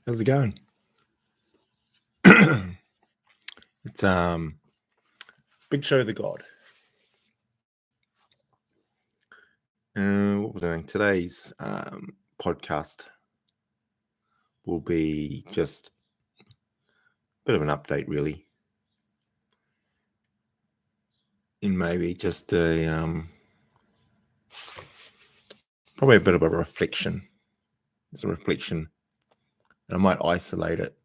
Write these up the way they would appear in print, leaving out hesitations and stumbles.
How's it going? It's bigSHow, theGod. What we're doing today's podcast will be just a bit of an update, really, and maybe just a probably a bit of a reflection. It's a reflection, and I might isolate it.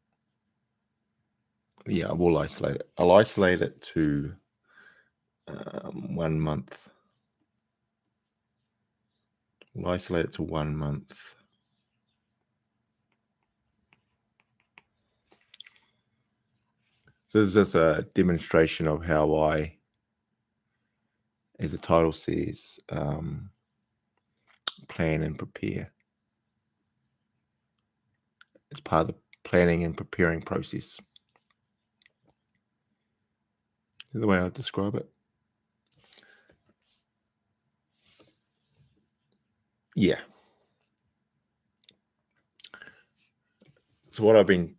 Yeah, I will isolate it. I'll isolate it to 1 month. We'll isolate it to 1 month. So this is just a demonstration of how I, as the title says, plan and prepare. It's part of the planning and preparing process. Is the way I describe it. Yeah. So what I've been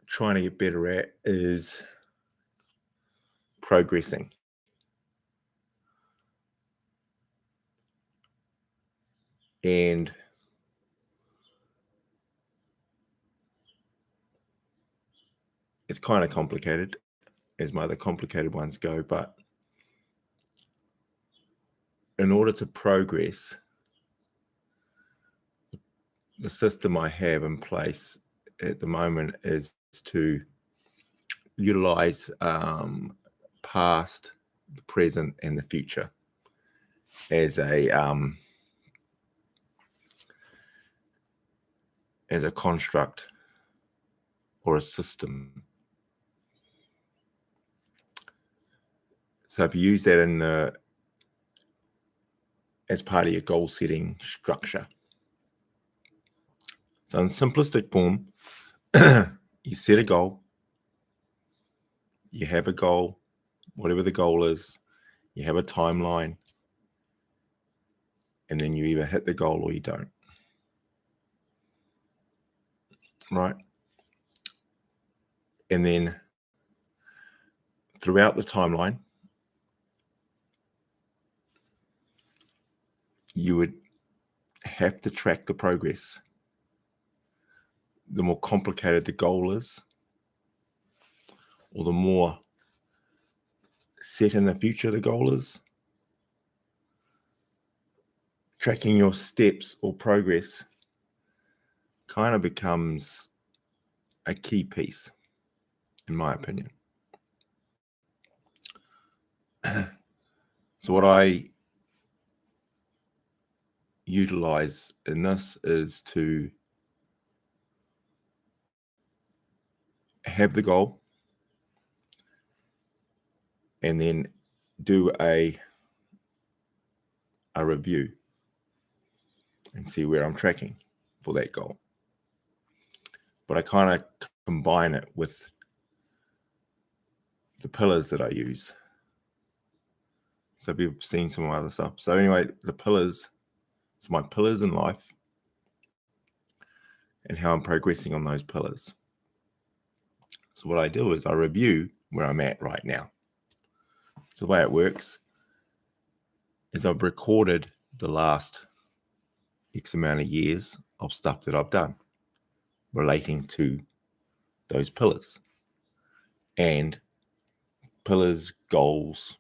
trying to get better at is progressing. And it's kind of complicated, as my other complicated ones go, but in order to progress, the system I have in place at the moment is to utilize past, the present, and the future as a construct or a system. So if you use that as part of your goal setting structure. So in simplistic form, you set a goal, you have a goal, whatever the goal is, you have a timeline, and then you either hit the goal or you don't. Right? And then throughout the timeline, you would have to track the progress. The more complicated the goal is, or the more set in the future the goal is, tracking your steps or progress kind of becomes a key piece, in my opinion. So what I utilize in this is to have the goal and then do a review and see where I'm tracking for that goal. But I kind of combine it with the pillars that I use. So people have seen some of my other stuff. So anyway, the pillars, it's my pillars in life and how I'm progressing on those pillars. So what I do is I review where I'm at right now. So the way it works is I've recorded the last X amount of years of stuff that I've done relating to those pillars. And pillars, goals,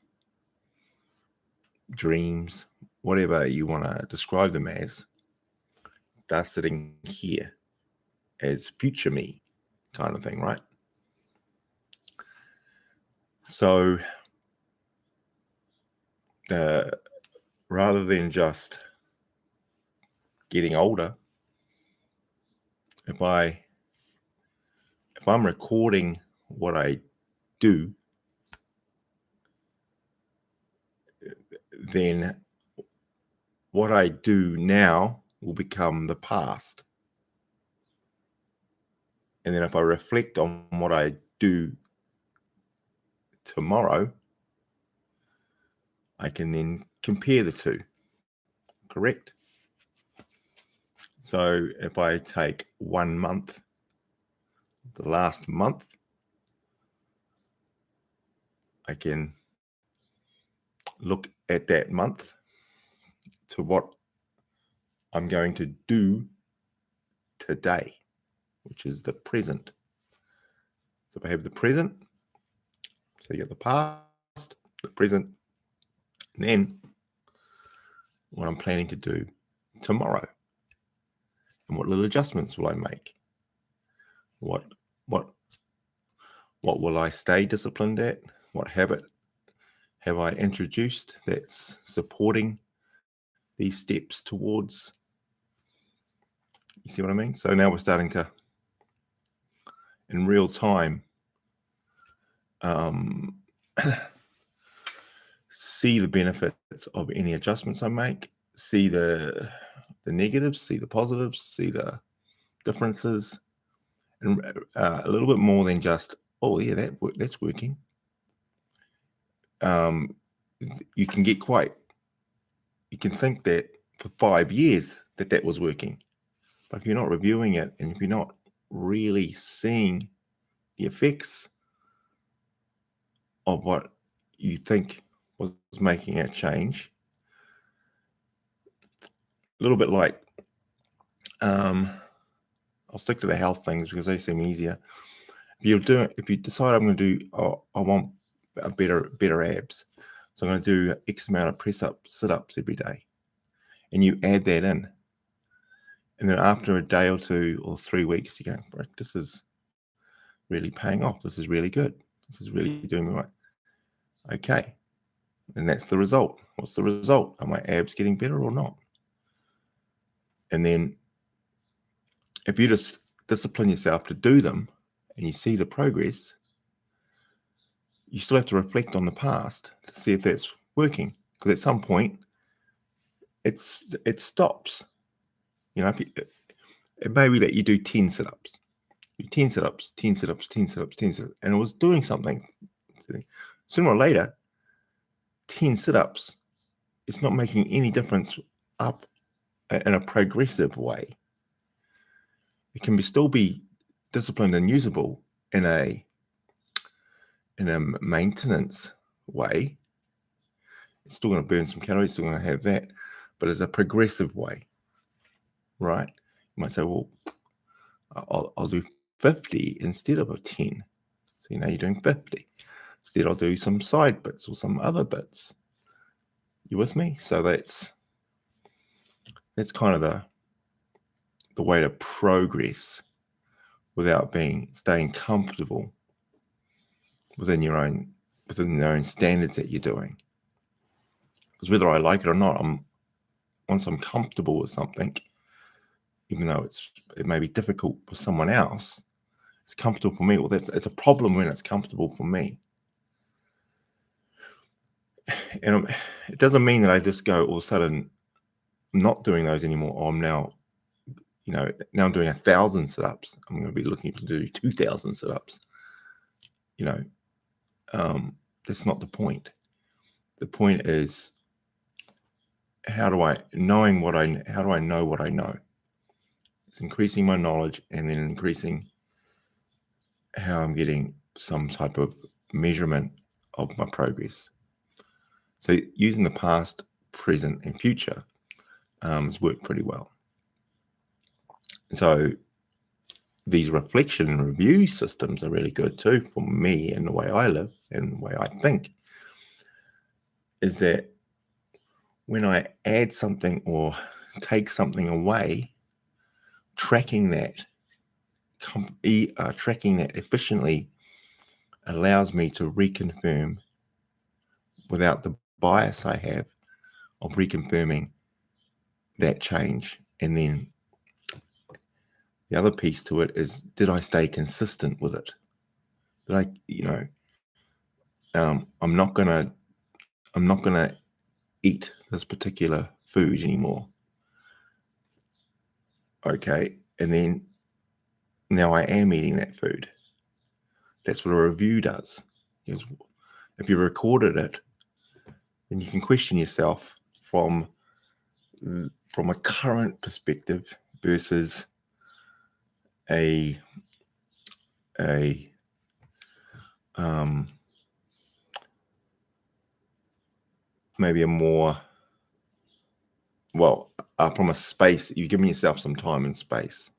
dreams, whatever you want to describe them as, they're sitting here as future me kind of thing, right? So rather than just getting older, if I'm recording what I do, then what I do now will become the past. And then if I reflect on what I do tomorrow, I can then compare the two. Correct? So if I take 1 month, the last month, I can look at that month to what I'm going to do today, which is the present. So if I have the present, so you get the past, the present, and then what I'm planning to do tomorrow, and what little adjustments will I make? What will I stay disciplined at? What habit have I introduced that's supporting these steps towards? You see what I mean? So now we're starting to, in real time, see the benefits of any adjustments I make, see the negatives, see the positives, see the differences, and a little bit more than just, oh yeah, that's working. You can think that for 5 years that was working, but if you're not reviewing it and if you're not really seeing the effects of what you think was making a change, a little bit like, I'll stick to the health things because they seem easier. If you decide I'm going to do, I want a better abs, so I'm going to do X amount of sit-ups every day, and you add that in, and then after a day or 2 or 3 weeks, you go, this is really paying off. This is really good. This is really doing me right. Okay, and that's the result. What's the result? Are my abs getting better or not? And then if you just discipline yourself to do them and you see the progress, you still have to reflect on the past to see if that's working. Because at some point, it stops. You know, it may be that you do 10 sit-ups. 10 sit-ups, 10 sit-ups, 10 sit-ups, 10 sit-ups, and it was doing something. Sooner or later, 10 sit-ups, it's not making any difference up in a progressive way. It can still be disciplined and usable in a maintenance way. It's still going to burn some calories, still going to have that, but as a progressive way, right? You might say, well, I'll do 50 instead of a 10. So now you're doing 50. Instead, I'll do some side bits or some other bits. You with me? So that's kind of the way to progress without staying comfortable within your own standards that you're doing. Because whether I like it or not, once I'm comfortable with something, even though it may be difficult for someone else, it's comfortable for me. Well, it's a problem when it's comfortable for me. And it doesn't mean that I just go all of a sudden not doing those anymore. Or I'm now, now I'm doing 1,000 sit-ups. I'm going to be looking to do 2,000 sit-ups. That's not the point. The point is, how do I know what I know? It's increasing my knowledge and then increasing how I'm getting some type of measurement of my progress. So using the past, present, and future has worked pretty well. So these reflection and review systems are really good too for me and the way I live and the way I think. Is that when I add something or take something away, tracking that efficiently allows me to reconfirm without the bias I have of reconfirming that change. And then the other piece to it is, did I stay consistent with it? Did I'm not gonna eat this particular food anymore. Okay, and then now I am eating that food. That's what a review does. Is if you recorded it, then you can question yourself from a current perspective. versus maybe a more, from a space, you're giving yourself some time and space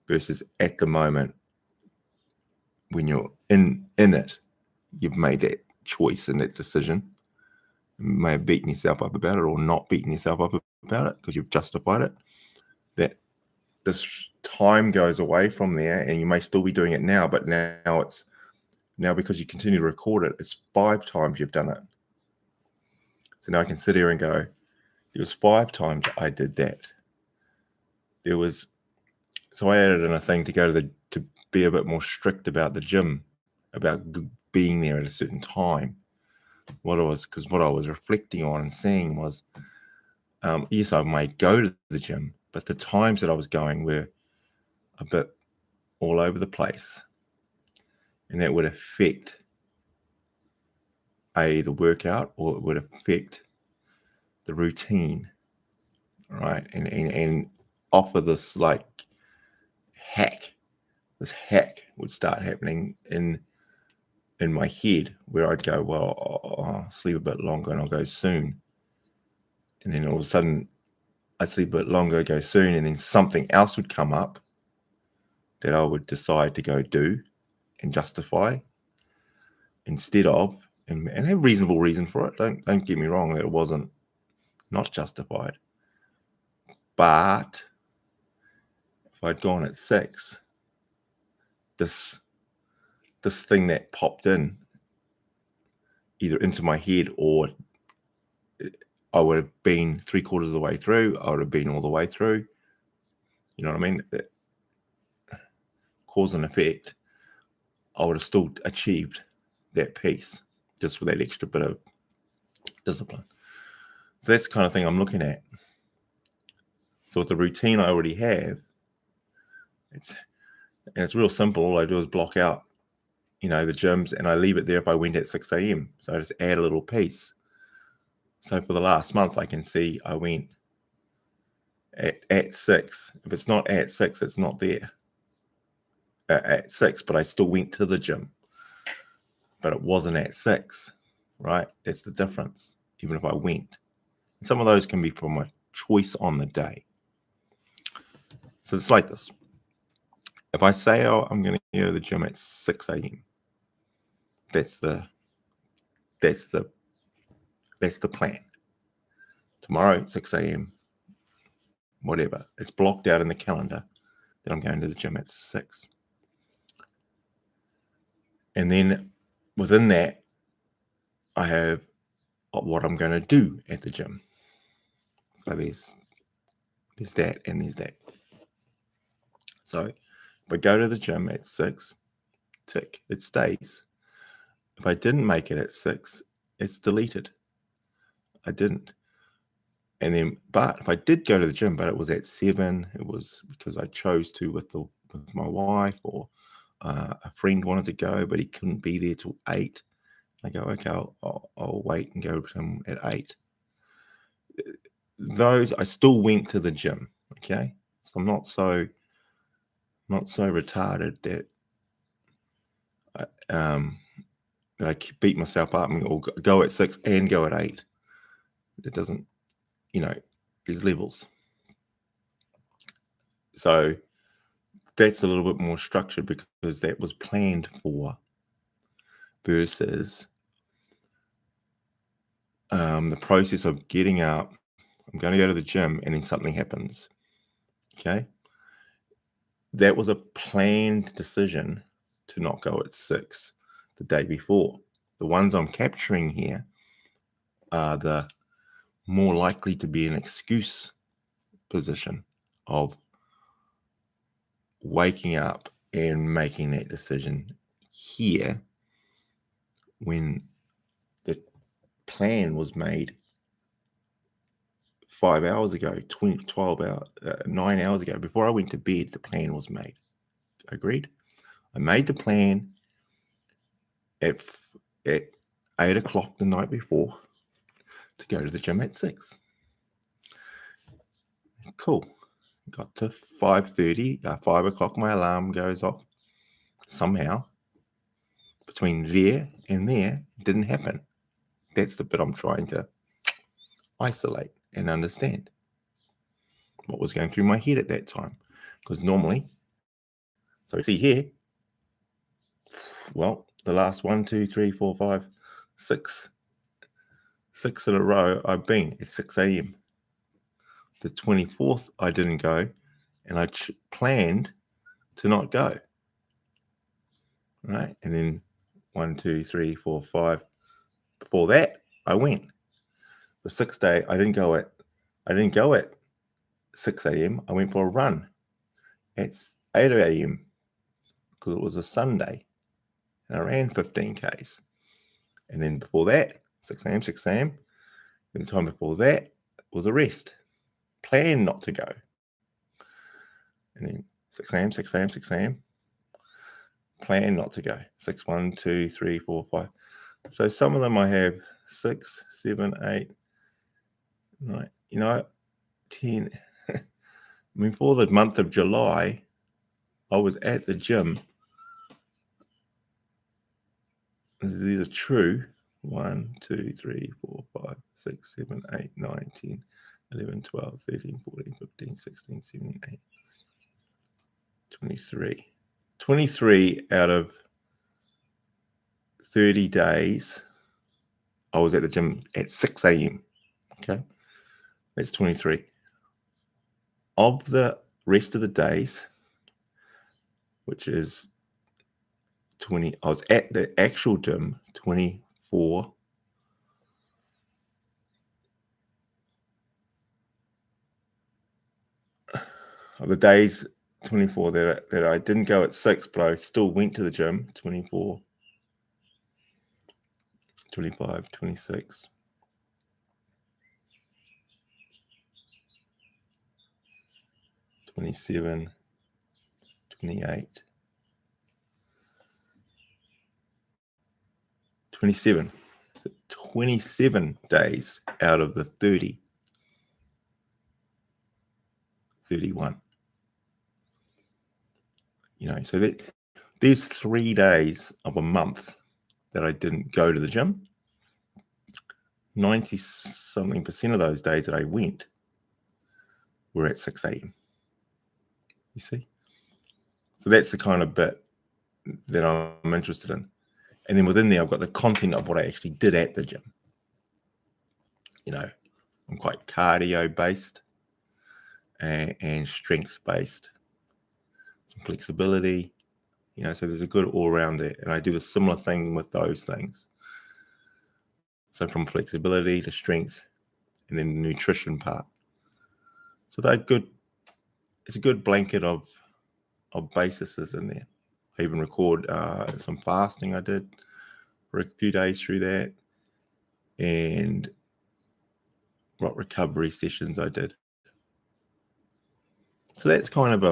versus at the moment when you're in it, you've made that choice and that decision. You may have beaten yourself up about it or not beaten yourself up about it because you've justified it. That this time goes away from there, and you may still be doing it now, but now because you continue to record it, it's 5 times you've done it. So now I can sit here and go, there was 5 times I did that. So I added in a thing to be a bit more strict about the gym, about being there at a certain time. Because what I was reflecting on and seeing was, yes, I might go to the gym, but the times that I was going were a bit all over the place. And that would affect the workout, or it would affect the routine, right? And offer this like hack. This hack would start happening in my head where I'd go, well, I'll sleep a bit longer and I'll go soon. And then all of a sudden I'd sleep a bit longer, go soon, and then something else would come up that I would decide to go do and justify instead of, and have reasonable reason for it. Don't get me wrong, that it wasn't not justified. But if I'd gone at 6, this thing that popped in either into my head, or I would have been 3/4 of the way through, I would have been all the way through. You know what I mean? Cause and effect, I would have still achieved that piece just with that extra bit of discipline. So that's the kind of thing I'm looking at. So with the routine I already have, it's real simple. All I do is block out, the gyms, and I leave it there if I went at 6 a.m. So I just add a little piece. So for the last month, I can see I went at 6. If it's not at 6, it's not there at 6, but I still went to the gym. But it wasn't at 6, right? That's the difference, even if I went. And some of those can be from a choice on the day. So it's like this. If I say, I'm going to go to the gym at 6 a.m., that's the plan. Tomorrow, 6 a.m., whatever. It's blocked out in the calendar that I'm going to the gym at 6. And then within that, I have what I'm going to do at the gym. So there's that and there's that. So if I go to the gym at 6, tick, it stays. If I didn't make it at 6, it's deleted. I didn't. And then, but if I did go to the gym, but it was at 7, it was because I chose to with my wife, or a friend wanted to go, but he couldn't be there till 8. I go, okay, I'll wait and go to him at 8. Those, I still went to the gym. Okay, so I'm not so retarded that that I beat myself up or go at 6 and go at 8. It doesn't, there's levels. So that's a little bit more structured because that was planned for, versus the process of getting up, I'm going to go to the gym, and then something happens. Okay. That was a planned decision to not go at 6 the day before. The ones I'm capturing here are the more likely to be an excuse position of waking up and making that decision here when the plan was made 5 hours ago, 12 hours, 9 hours ago. Before I went to bed, the plan was made. Agreed? I made the plan at 8 o'clock the night before to go to the gym at 6. Cool. got to 5:30, 5 o'clock, my alarm goes off. Somehow, between there and there, it didn't happen. That's the bit I'm trying to isolate and understand what was going through my head at that time. Because normally, so see here, well, the last 1, 2, 3, 4, 5, 6 in a row, I've been at 6 a.m. The 24th, I didn't go, and I planned to not go. Right, and then 1, 2, 3, 4, 5. Before that, I went. The 6th day, I didn't go at 6 a.m. I went for a run at 8 a.m. because it was a Sunday, and I ran 15 Ks. And then before that, 6 a.m., 6 a.m. And the time before that was a rest. Planned not to go. And then 6 a.m., 6 a.m., 6 a.m. Plan not to go. 6, 1, 2, 3, 4, 5. So some of them I have 6, 7, 8, 9, 10. I mean, for the month of July, I was at the gym. These are true. 1, 2, 3, 4, 5, 6, 7, 8, 9, 10, 11, 12, 13, 14, 15, 16, 17, 18, 23. 23 out of 30 days, I was at the gym at 6 a.m. Okay, that's 23. Of the rest of the days, which is 20, I was at the actual gym 24. Of the days 24 that I didn't go at 6, but I still went to the gym, 24, 25, 26. 27, 28, 27. So 27 days out of the 30, 31. So that there's 3 days of a month that I didn't go to the gym. 90-something% of those days that I went were at 6 a.m. You see? So that's the kind of bit that I'm interested in. And then within there, I've got the content of what I actually did at the gym. I'm quite cardio-based and strength-based. Some flexibility, so there's a good all-around there. And I do a similar thing with those things. So from flexibility to strength, and then the nutrition part. So they're good. It's a good blanket of bases in there. I even record some fasting I did for a few days through that, and what recovery sessions I did. So that's kind of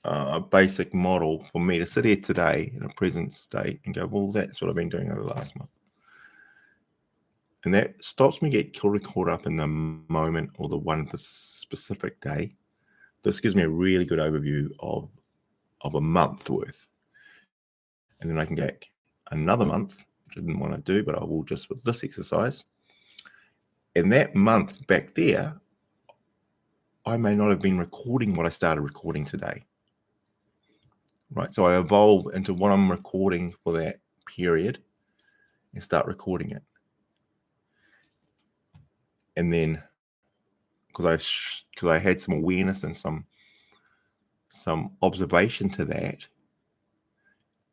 a basic model for me to sit here today in a present state and go, well, that's what I've been doing over the last month. And that stops me get caught up in the moment or the one specific day. This gives me a really good overview of a month worth. And then I can get another month, which I didn't want to do, but I will just with this exercise. And that month back there, I may not have been recording what I started recording today. Right, so I evolve into what I'm recording for that period and start recording it. And then, because I had some awareness and some observation to that,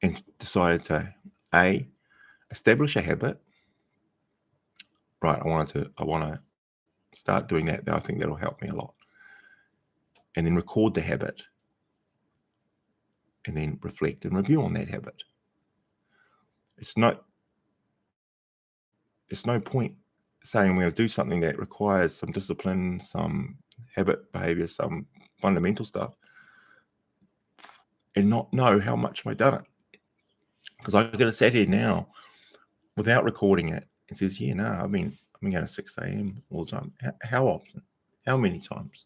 and decided to establish a habit. Right, I want to start doing that. I think that'll help me a lot. And then record the habit, and then reflect and review on that habit. It's no point saying I'm going to do something that requires some discipline, some habit behavior, some fundamental stuff, and not know how much I've done it. Because I could have sat here now without recording it and says, yeah, no, I've been going to 6 a.m. all the time. How often? How many times?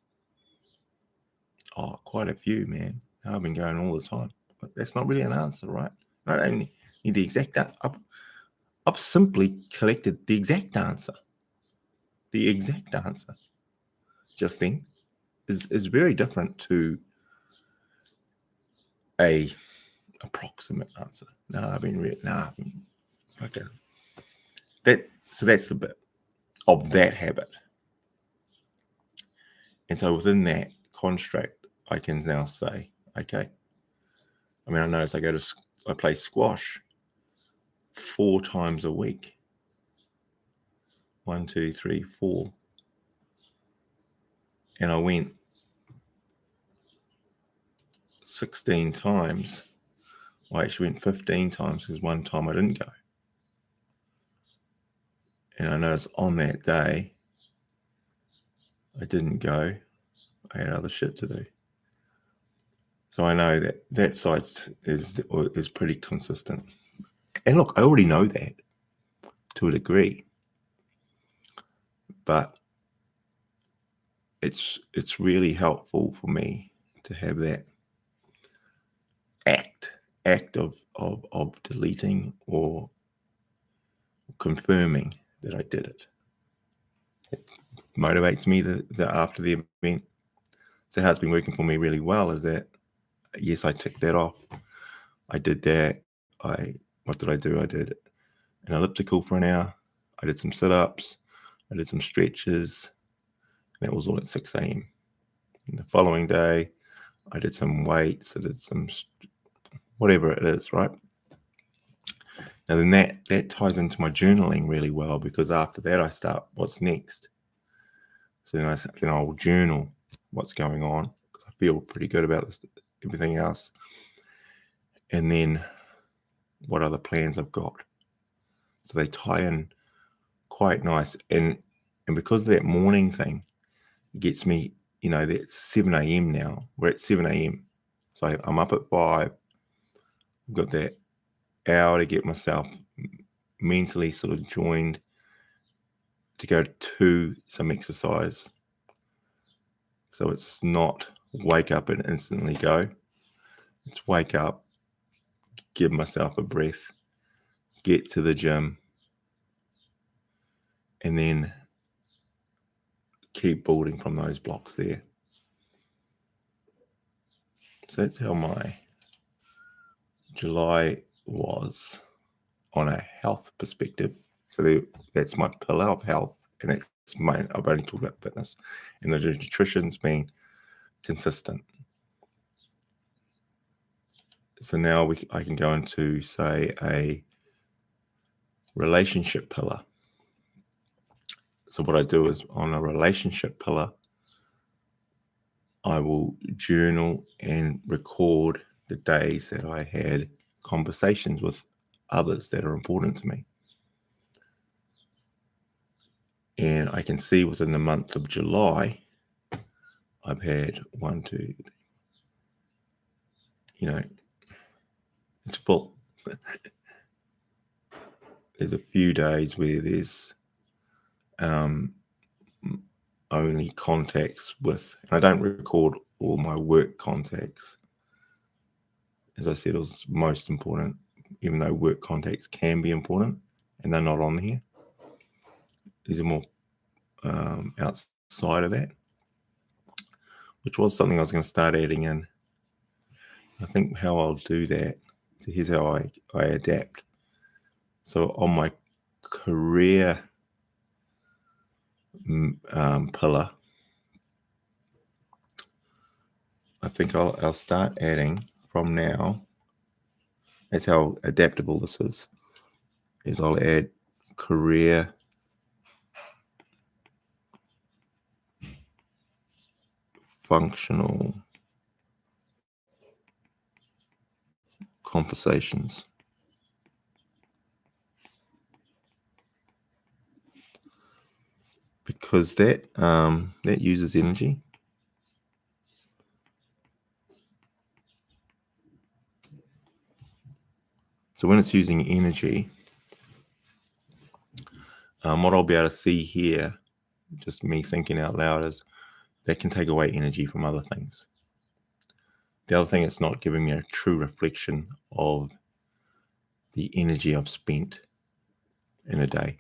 Oh, quite a few, man. I've been going all the time. But that's not really an answer, right? I don't need the exact answer. I've simply collected the exact answer. The exact answer just then is very different to a approximate answer. Okay. So that's the bit of that habit. And so within that construct, I can now say, okay. I mean, I notice I play squash 4 times a week. 1, 2, 3, 4. And I went 16 times. I actually went 15 times because one time I didn't go. And I noticed on that day, I didn't go. I had other shit to do. So I know that side is pretty consistent. And look, I already know that to a degree. But it's really helpful for me to have that act of deleting or confirming that I did it. It motivates me that after the event. So how it's been working for me really well is that, yes, I ticked that off. I did that. What did I do? I did an elliptical for an hour. I did some sit-ups. I did some stretches. That was all at 6 a.m. And the following day, I did some weights. I did some whatever it is, right? Now then that ties into my journaling really well, because after that I start what's next. So then I will journal what's going on because I feel pretty good about everything else. And then what other plans I've got. So they tie in quite nice. And because of that morning thing, it gets me, that's 7 a.m. now. We're at 7 a.m. So I'm up at 5. I've got that hour to get myself mentally sort of joined to go to some exercise. So it's not wake up and instantly go. It's wake up, give myself a breath, get to the gym, and then keep building from those blocks there. So that's how my July was on a health perspective. So that's my pillar of health, and that's I've only talked about fitness, and the nutrition's been consistent. So now I can go into, say, a relationship pillar. So what I do is on a relationship pillar, I will journal and record the days that I had conversations with others that are important to me. And I can see within the month of July, I've had 1, 2, it's full. There's a few days where there's only contacts with, and I don't record all my work contacts. As I said, it was most important, even though work contacts can be important and they're not on here. These are more outside of that, which was something I was going to start adding in. I think how I'll do that. So here's how I adapt. So on my career pillar, I think I'll start adding from now. That's how adaptable this is I'll add career functional conversations. Because that uses energy. So when it's using energy, what I'll be able to see here, just me thinking out loud, is that can take away energy from other things. The other thing, it's not giving me a true reflection of the energy I've spent in a day.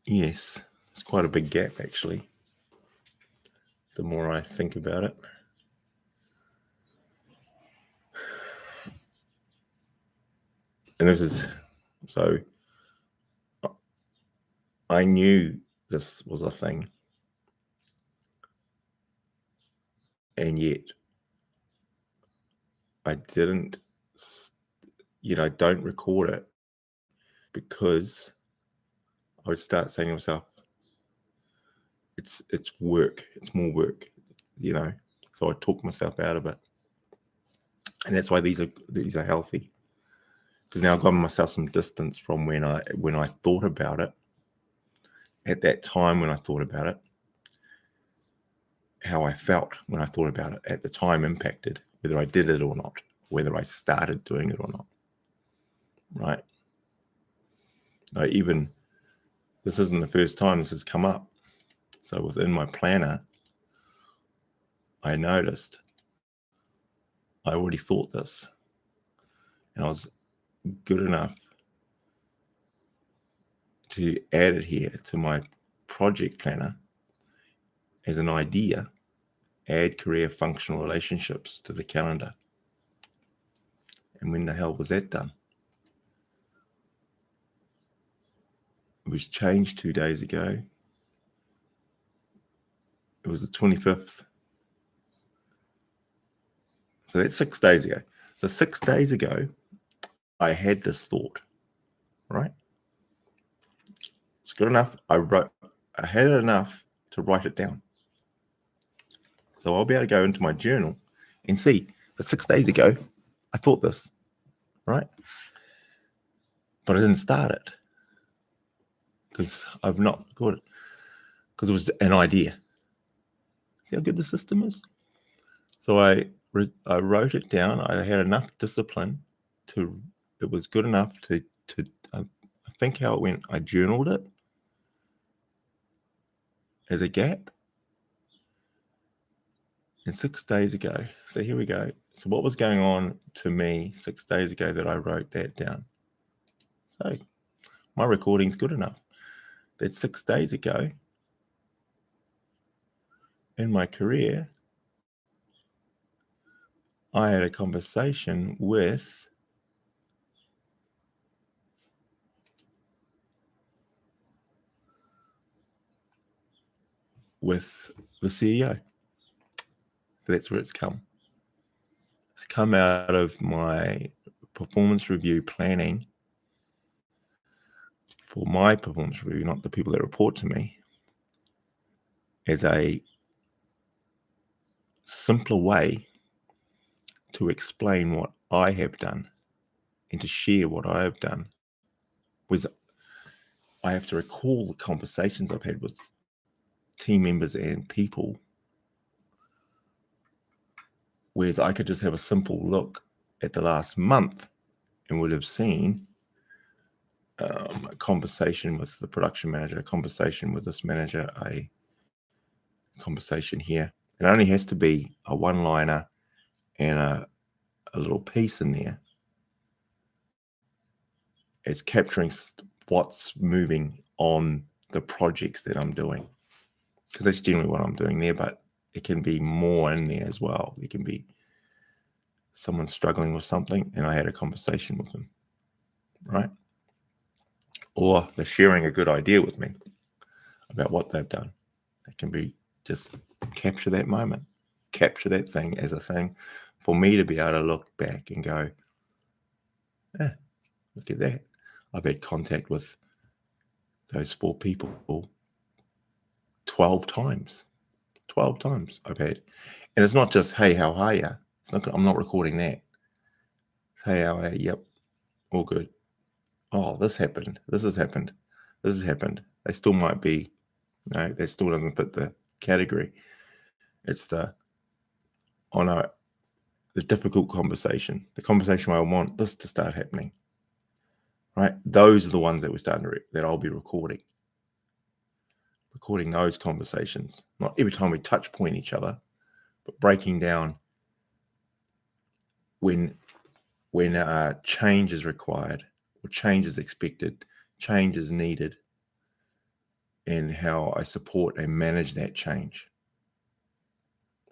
Yes, it's quite a big gap, actually, the more I think about it. And this is, so I knew this was a thing, and yet I didn't, don't record it, because I would start saying to myself, it's work, it's more work, so I talk myself out of it. And that's why these are healthy, because now I've gotten myself some distance from when I thought about it. At that time when I thought about it, how I felt when I thought about it at the time impacted whether I did it or not, whether I started doing it or not, right? Even, this isn't the first time this has come up. So within my planner, I noticed I already thought this, and I was good enough to add it here to my project planner as an idea. Add career functional relationships to the calendar. And when the hell was that done? It was changed 2 days ago. It was the 25th. So that's 6 days ago. So 6 days ago, I had this thought, right? It's good enough. I had it enough to write it down. So I'll be able to go into my journal and see that 6 days ago, I thought this, right? But I didn't start it because I've not recorded it, because it was an idea. See how good the system is? So I wrote it down. I had enough discipline it was good enough to I think how it went, I journaled it as a gap. And 6 days ago, so here we go. So what was going on to me 6 days ago that I wrote that down? So my recording's good enough that 6 days ago in my career, I had a conversation with the CEO. So that's where it's come. It's come out of my performance review planning for my performance review, not the people that report to me, as a simpler way to explain what I have done and to share what I have done. Was I have to recall the conversations I've had with team members and people, whereas I could just have a simple look at the last month and would have seen a conversation with the production manager, a conversation with this manager, a conversation here. It only has to be a one-liner and a little piece in there. It's capturing what's moving on the projects that I'm doing, because that's generally what I'm doing there, but it can be more in there as well. It can be someone struggling with something and I had a conversation with them, right? Or they're sharing a good idea with me about what they've done. It can be just capture that moment, capture that thing as a thing for me to be able to look back and go, look at that. I've had contact with those 4 people 12 times. 12 times I've had. And it's not just, hey, how are you? I'm not recording that. It's, hey, how are you? Yep, all good. Oh, this happened. This has happened. This has happened. They still might be, no, that still doesn't fit the category. It's the difficult conversation, the conversation where I want this to start happening, right? Those are the ones that we're starting to that I'll be recording those conversations, not every time we touch point each other, but breaking down when change is required or change is expected, change is needed, and how I support and manage that change.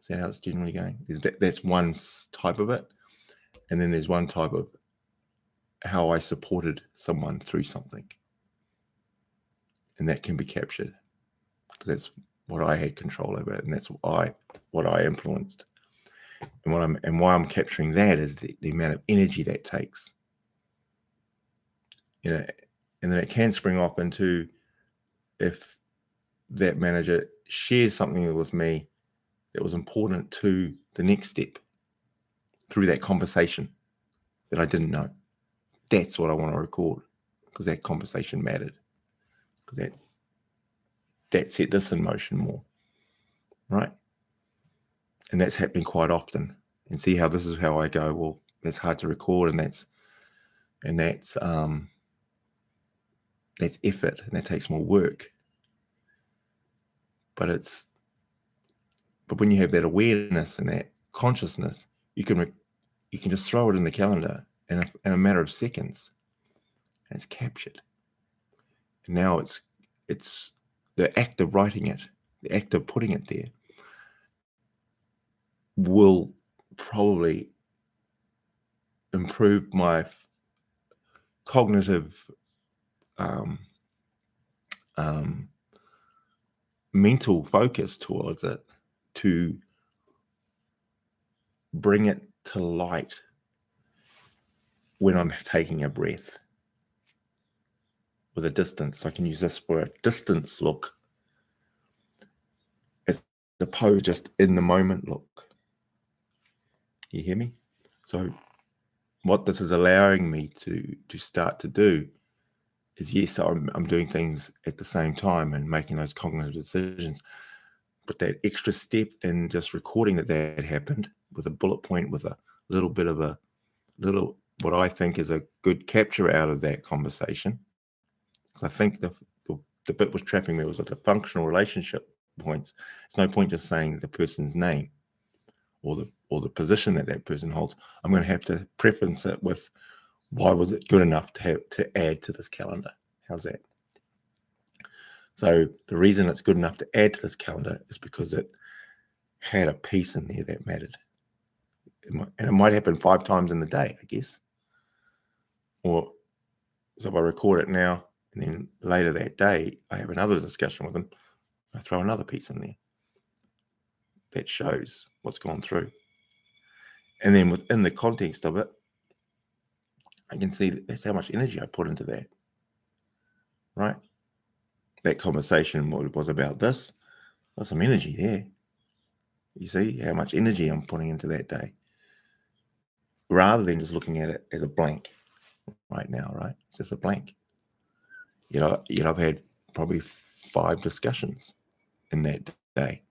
Is that how it's generally going? That's one type of it. And then there's one type of how I supported someone through something. And that can be captured because that's what I had control over, and that's what I influenced. And why I'm capturing that is the amount of energy that takes. And then it can spring off into, if that manager shares something with me that was important to the next step through that conversation that I didn't know. That's what I want to record, because that conversation mattered, because that set this in motion more, right? And that's happening quite often. And see how this is how I go, well, that's hard to record, and that's effort, and that takes more work. But when you have that awareness and that consciousness, you can just throw it in the calendar in a matter of seconds, and it's captured. And now it's the act of writing it, the act of putting it there, will probably improve my cognitive mental focus towards it, to bring it to light when I'm taking a breath with a distance. I can use this for a distance look, as opposed just in the moment look. You hear me? So what this is allowing me to start to do is, yes, I'm doing things at the same time and making those cognitive decisions, but that extra step in just recording that happened with a bullet point, with a little bit of what I think is a good capture out of that conversation. Because I think the bit was trapping me was with the functional relationship points. It's no point just saying the person's name or the position that person holds. I'm going to have to preference it with, why was it good enough to add to this calendar? How's that? So the reason it's good enough to add to this calendar is because it had a piece in there that mattered. And it might happen 5 times in the day, I guess. Or so if I record it now, and then later that day, I have another discussion with them, I throw another piece in there that shows what's gone through. And then within the context of it, I can see that's how much energy I put into that, right? That conversation was about this. There's some energy there. You see how much energy I'm putting into that day, rather than just looking at it as a blank right now, right? It's just a blank. I've had probably 5 discussions in that day.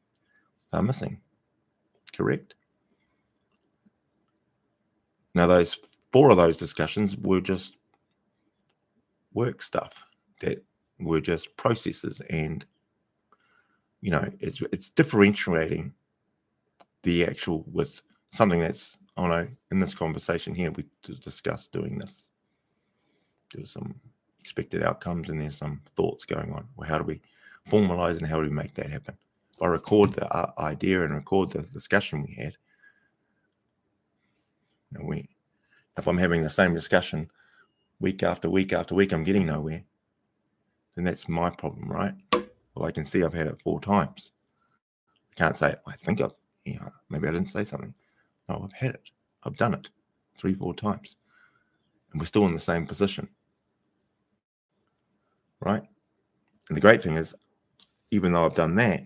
They're missing, correct? Now, those 4 of those discussions were just work stuff that were just processes, and it's differentiating the actual with something that's, oh no, in this conversation here we discussed doing this. There was some expected outcomes, and there's some thoughts going on. Well, how do we formalize and how do we make that happen? If I record the idea and record the discussion we had, if I'm having the same discussion week after week after week, I'm getting nowhere, then that's my problem, right? Well, I can see I've had it 4 times. I can't say, I think maybe I didn't say something. No, I've had it. I've done it 3-4 times. And we're still in the same position, right? And the great thing is, even though I've done that,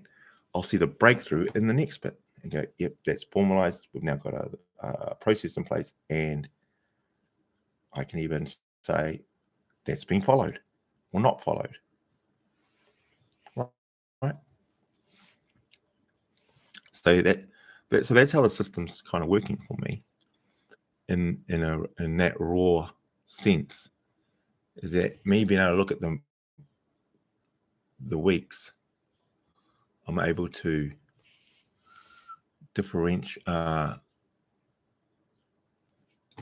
I'll see the breakthrough in the next bit and go, yep, that's formalized. We've now got a process in place, and I can even say that's been followed or not followed, right? So that's how the system's kind of working for me in that raw sense, is that me being able to look at the weeks, I'm able to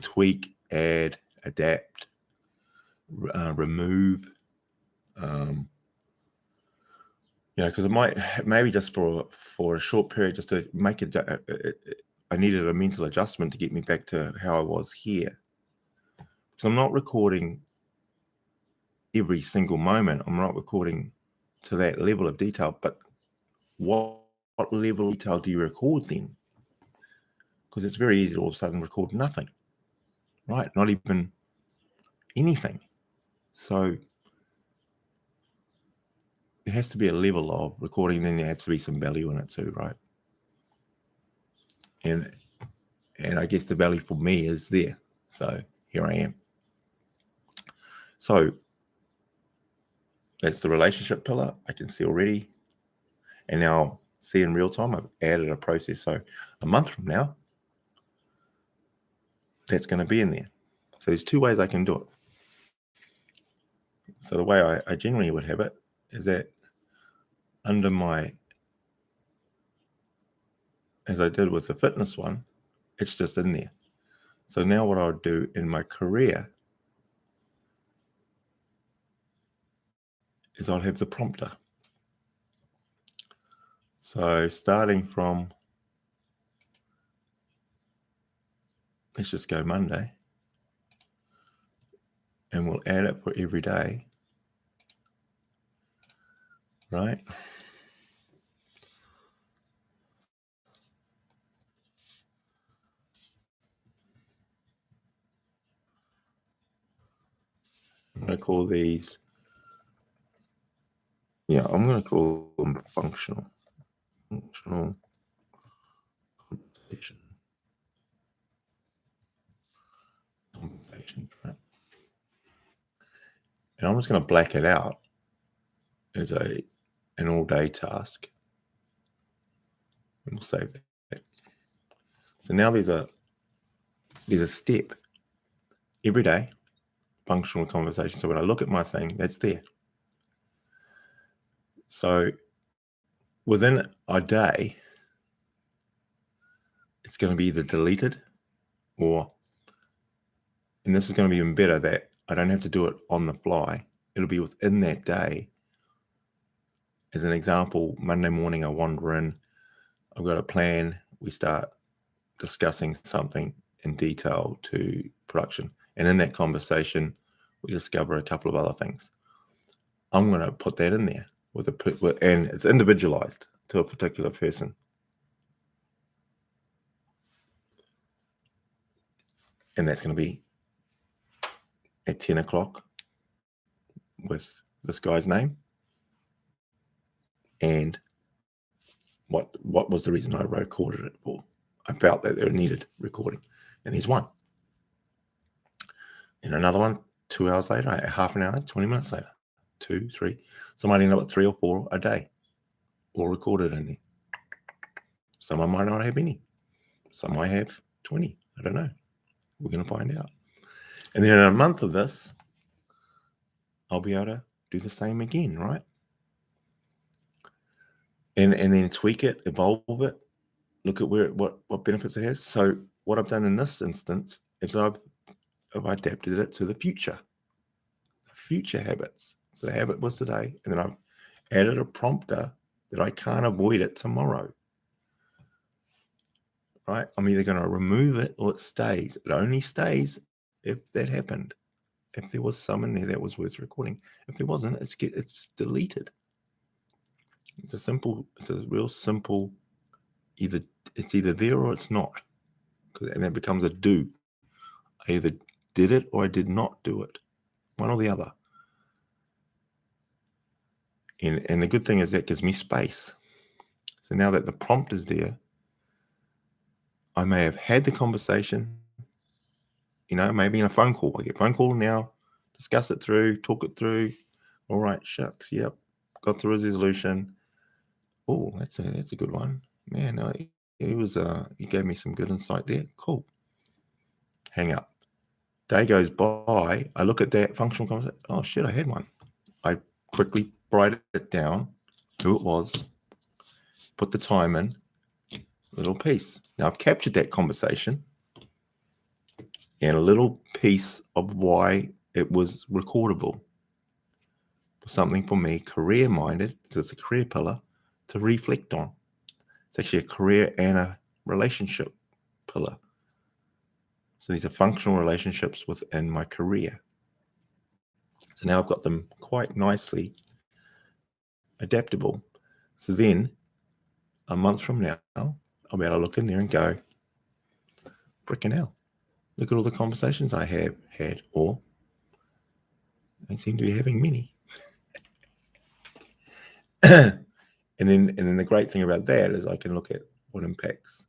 tweak, add, adapt, remove, because it might, maybe just for a short period, just to make it, I needed a mental adjustment to get me back to how I was here. Because I'm not recording every single moment. I'm not recording to that level of detail, but what level of detail do you record then? Because it's very easy to all of a sudden record nothing, right? Not even anything. So there has to be a level of recording, then there has to be some value in it too, right? And I guess the value for me is there. So here I am. So that's the relationship pillar. I can see already. And now see in real time, I've added a process. So a month from now, that's going to be in there. So there's two ways I can do it. So the way I generally would have it is that under my, as I did with the fitness one, it's just in there. So now what I'll do in my career is I'll have the prompter. So starting from, let's just go Monday, and we'll add it for every day, right? I'm going to call these, I'm going to call them functional compensation, right? And I'm just going to black it out as an all-day task. And we'll save that. So now there's a step every day, functional conversation. So when I look at my thing, that's there. So within a day, it's going to be either deleted or, and this is going to be even better, that I don't have to do it on the fly. It'll be within that day. As an example, Monday morning, I wander in, I've got a plan. We start discussing something in detail to production. And in that conversation, we discover a couple of other things. I'm going to put that in there and it's individualized to a particular person. And that's going to be at 10 o'clock with this guy's name and what was the reason I recorded it for. I felt that there needed recording, and there's one. And another one 2 hours later, half an hour, 20 minutes later, 2, 3. So I might end up with 3 or 4 a day, all recorded in there. Some I might not have any. Some might have 20. I don't know. We're going to find out. And then in a month of this, I'll be able to do the same again, right? And then tweak it, evolve it, look at what benefits it has. So what I've done in this instance is I've adapted it to the future habits. So the habit was today, and then I've added a prompter that I can't avoid it tomorrow. Right? I'm either going to remove it or it stays. It only stays if that happened. If there was some in there that was worth recording. If there wasn't, it's deleted. It's a real simple, it's either there or it's not. And that becomes a do. I either did it or I did not do it. One or the other. And the good thing is that gives me space. So now that the prompt is there, I may have had the conversation, maybe in a phone call. I get a phone call now, discuss it through, talk it through. All right, shucks, yep, got the resolution. Oh, that's a good one. Man, he gave me some good insight there. Cool. Hang up. Day goes by, I look at that functional conversation. Oh shit, I had one. I quickly write it down, who it was, put the time in, little piece. Now I've captured that conversation and a little piece of why it was recordable. Something for me, career-minded, because it's a career pillar, to reflect on. It's actually a career and a relationship pillar. So these are functional relationships within my career. So now I've got them quite nicely adaptable. So then a month from now, I'll be able to look in there and go, frickin' hell, look at all the conversations I have had, or I seem to be having many. And then the great thing about that is I can look at what impacts.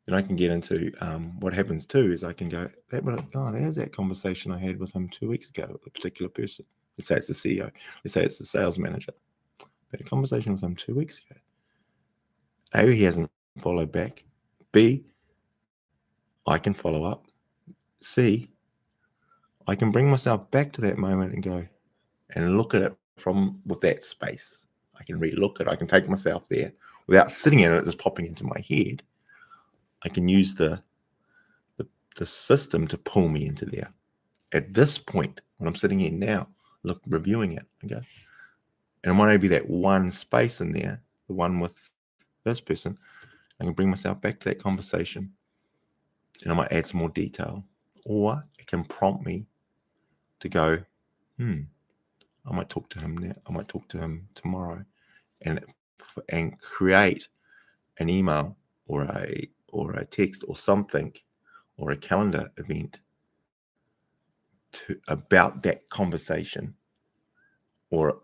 And I can get into what happens too is I can go, there's that conversation I had with him 2 weeks ago with a particular person. Let's say it's the CEO. Let's say it's the sales manager. I had a conversation with him 2 weeks ago. A, he hasn't followed back. B, I can follow up. C, I can bring myself back to that moment and go and look at it from with that space. I can re-look it. I can take myself there without sitting in it, just popping into my head. I can use the system to pull me into there. At this point, when I'm sitting here now, reviewing it, I go, and it might only be that one space in there, the one with this person. I can bring myself back to that conversation, and I might add some more detail, or it can prompt me to go, I might talk to him now. I might talk to him tomorrow, and create an email or a text or something or a calendar event about that conversation or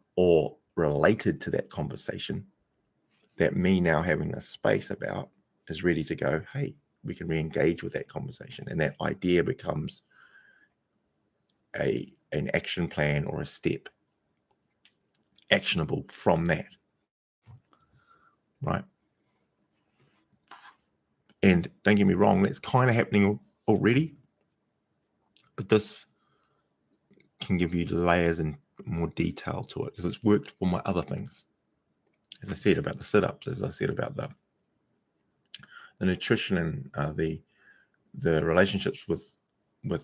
related to that conversation that me now having a space about is ready to go, hey, we can re-engage with that conversation. And that idea becomes an action plan or a step actionable from that. Right? And don't get me wrong, that's kind of happening already. But this can give you layers and more detail to it because it's worked for my other things. As I said about the sit-ups, as I said about the nutrition and the relationships with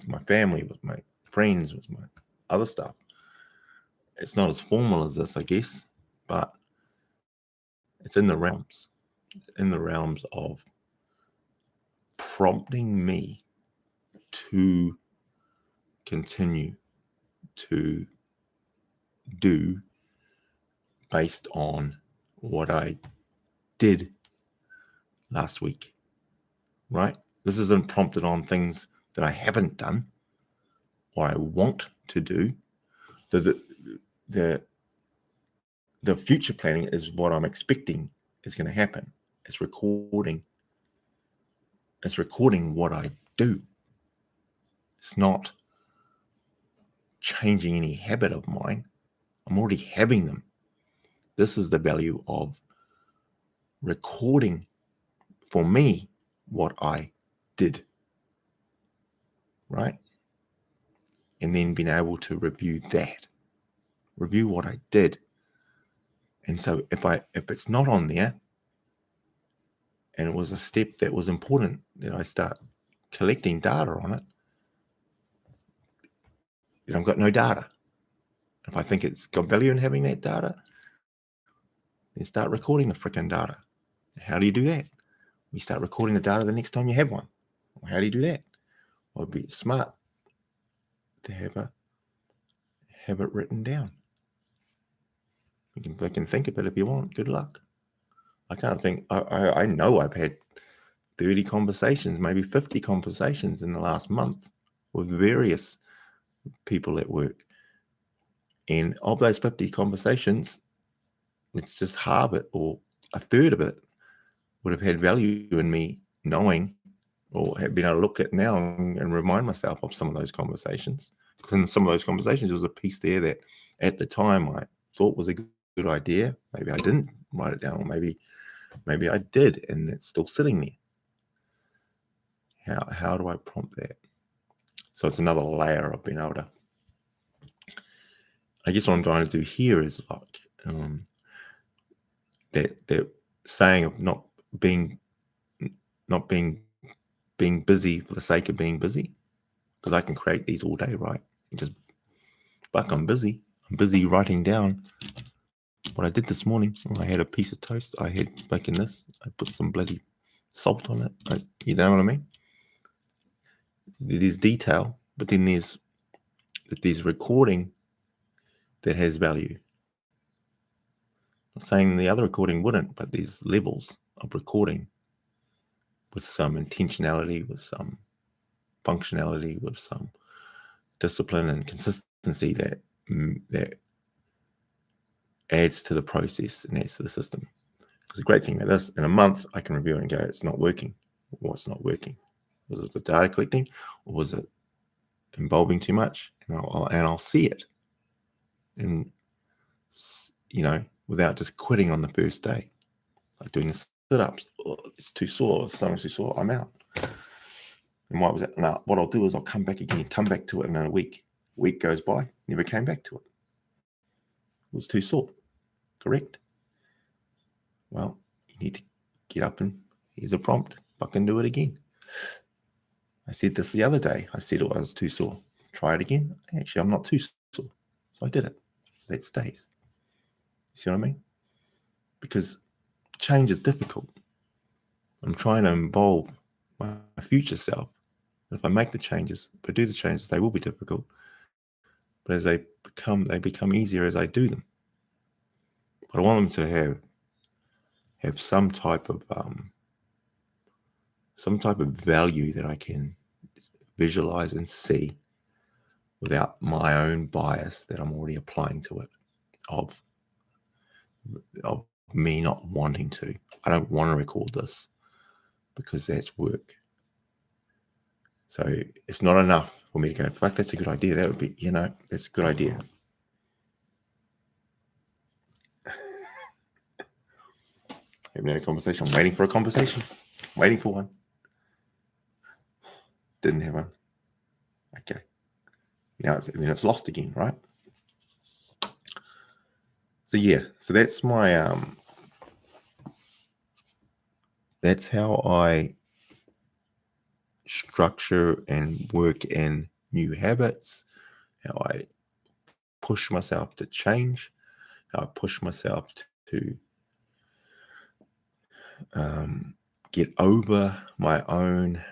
my family, with my friends, with my other stuff. It's not as formal as this, I guess, but it's in the realms of prompting me to continue to do based on what I did last week, right? This isn't prompted on things that I haven't done or I want to do. The future planning is what I'm expecting is going to happen. It's recording what I do. It's not changing any habit of mine. I'm already having them. This is the value of recording for me what I did, right? And then being able to review what I did. And so if it's not on there, and it was a step that was important that I start collecting data on it, then I've got no data. If I think it's got value in having that data, then start recording the freaking data. How do you do that? You start recording the data the next time you have one. Well, how do you do that? Well, it'd be smart to have it written down. You can think of it if you want. Good luck. I can't think. I know I've had 30 conversations, maybe 50 conversations in the last month with various people at work. And of those 50 conversations, it's just half it or a third of it would have had value in me knowing or have been able to look at now and remind myself of some of those conversations. Because in some of those conversations, there was a piece there that at the time I thought was a good idea. Maybe I didn't write it down, or maybe I did, and it's still sitting there. How do I prompt that? So it's another layer of being able to. I guess what I'm trying to do here is like that saying of not being busy for the sake of being busy, because I can create these all day, right? But I'm busy. I'm busy writing down what I did this morning. I had a piece of toast. I had making this. I put some bloody salt on it. You know what I mean? There's detail, but then there's recording that has value. I'm saying the other recording wouldn't, but there's levels of recording with some intentionality, with some functionality, with some discipline and consistency that adds to the process and adds to the system. Because the great thing about this, in a month, I can review it and go, it's not working. What's not working? Was it the data collecting, or was it involving too much? And I'll see it, and without just quitting on the first day, like doing the sit-ups. Oh, it's too sore. Stomach's too sore. I'm out. And why was that? Now, what I'll do is I'll come back again, come back to it in a week. Week goes by, never came back to it. It was too sore. Correct? Well, you need to get up and here's a prompt. Fucking do it again. I said this the other day. I said I was too sore. Try it again. Actually, I'm not too sore. So I did it. So that stays. You see what I mean? Because change is difficult. I'm trying to involve my future self. If I make the changes, if I do the changes, they will be difficult. But as they become easier as I do them. But I want them to have some type of value that I can visualize and see without my own bias that I'm already applying to it of me not wanting to. I don't want to record this because that's work. So it's not enough for me to go, fuck, that's a good idea. That would be, that's a good idea. Having a conversation. I'm waiting for a conversation. Waiting for one. Didn't have one. Okay. Now then it's lost again, right? So yeah, so that's my that's how I structure and work in new habits, how I push myself to change, how I push myself to get over my own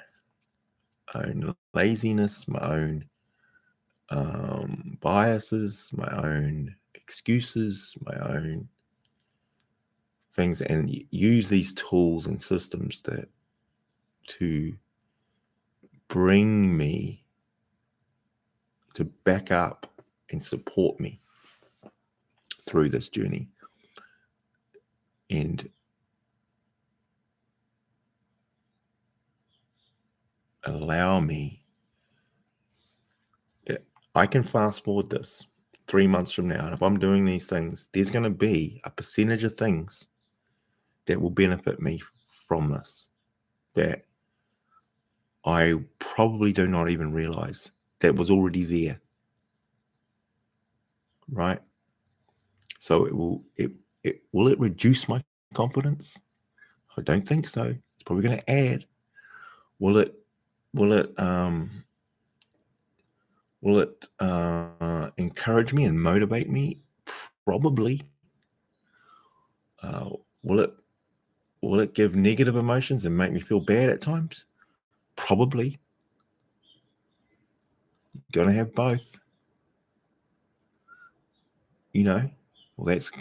laziness, my own biases, my own excuses, my own things, and use these tools and systems to bring me to back up and support me through this journey and allow me. I can fast forward this 3 months from now, and if I'm doing these things, there's going to be a percentage of things that will benefit me from this that I probably do not even realize that was already there. Right? So will it reduce my confidence? I don't think so. It's probably going to add. Will it encourage me and motivate me? Probably. Will it give negative emotions and make me feel bad at times? Probably. Gonna have both. Well, that's